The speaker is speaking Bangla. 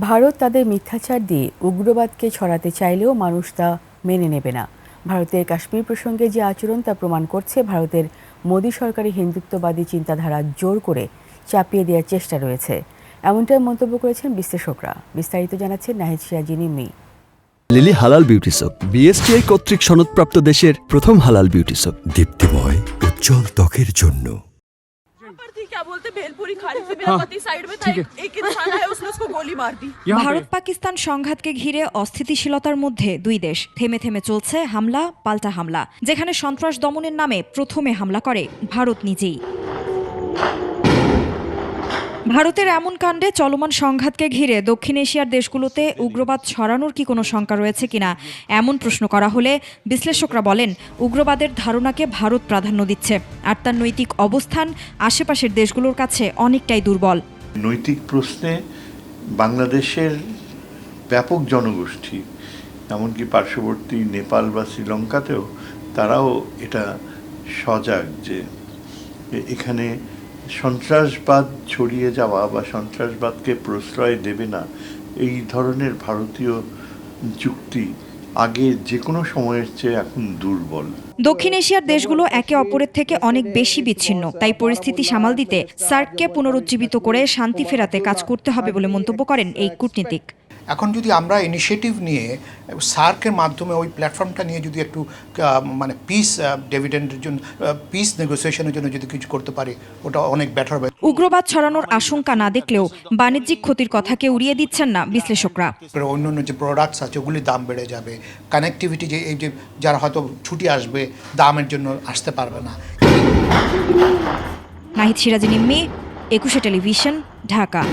ভারত তাদের মিথ্যাচার দিয়ে উগ্রবাদকে ছড়াতে চাইলেও মানুষ তা মেনে নেবে না। ভারতের কাশ্মীর প্রসঙ্গে যে আচরণ তা প্রমাণ করছে ভারতের মোদী সরকারের হিন্দুত্ববাদী চিন্তাধারা জোর করে চাপিয়ে দেওয়ার চেষ্টা রয়েছে। এমনটাই মন্তব্য করেছেন বিশ্লেষকরা। বিস্তারিত জানাচ্ছেন নাহিদ সিরাজি নিম্মি। লিলি হালাল বিউটি সোপ, বিএসটিআই কর্তৃক সনদপ্রাপ্ত দেশের প্রথম হালাল বিউটি সোপ। দীপ্তিময় উজ্জ্বল ত্বকের জন্য। ভারত পাকিস্তান সংঘাতকে ঘিরে অস্থিতিশীলতার মধ্যে দুই দেশ থেমে থেমে চলছে হামলা পাল্টা হামলা, যেখানে সন্ত্রাস দমনের নামে প্রথমে হামলা করে ভারত নিজেই। ভারতের এমন কাণ্ডে চলমান সংঘাতকে ঘিরে দক্ষিণ এশিয়ার দেশগুলোতে উগ্রবাদ ছড়ানোর কি কোনো শঙ্কা রয়েছে কিনা এমন প্রশ্ন করা হলে বিশ্লেষকরা বলেন, উগ্রবাদের ধারণাকে ভারত প্রাধান্য দিচ্ছে, আর তার নৈতিক অবস্থান আশেপাশের দেশগুলোর কাছে অনেকটাই দুর্বল। নৈতিক প্রশ্নে বাংলাদেশের ব্যাপক জনগোষ্ঠী, এমনকি পার্শ্ববর্তী নেপাল বা শ্রীলঙ্কাতেও তারাও এটা সজাগ যে এখানে সন্ত্রাসবাদ ছড়িয়ে যাওয়া বা সন্ত্রাসবাদকে প্রশ্রয় দেবে না, এই ধরনের ভারতীয় যুক্তি আগে যে কোনো সময়ের চেয়ে এখন দুর্বল। দক্ষিণ এশিয়ার দেশগুলো একে অপরের থেকে অনেক বেশি বিচ্ছিন্ন, তাই পরিস্থিতি সামাল দিতে সার্ককে পুনরুজ্জীবিত করে শান্তি ফেরাতে কাজ করতে হবে বলে মন্তব্য করেন এই কূটনীতিক। এখন যদি আমরা ইনিশিয়েটিভ নিয়ে সার্কের মাধ্যমে ওই প্ল্যাটফর্মটা নিয়ে যদি একটু মানে পিস ডিভিডেন্ডের জন্য, পিস নেগোসিয়েশনের জন্য যদি কিছু করতে পারি, ওটা অনেক বেটার হবে। উগ্রবাদ ছড়ানোর আশঙ্কা না দেখলেও বাণিজ্যিক ক্ষতির কথাকে উড়িয়ে দিচ্ছেন না বিশ্লেষকরা। অন্যান্য যে প্রোডাক্টস আছে ওগুলির দাম বেড়ে যাবে, কানেক্টিভিটি যে এই যে যারা হয়তো ছুটি আসবে দামের জন্য আসতে পারবে না। নাহিদ সিরাজি নিম্মি, 21 টেলিভিশন, ঢাকা।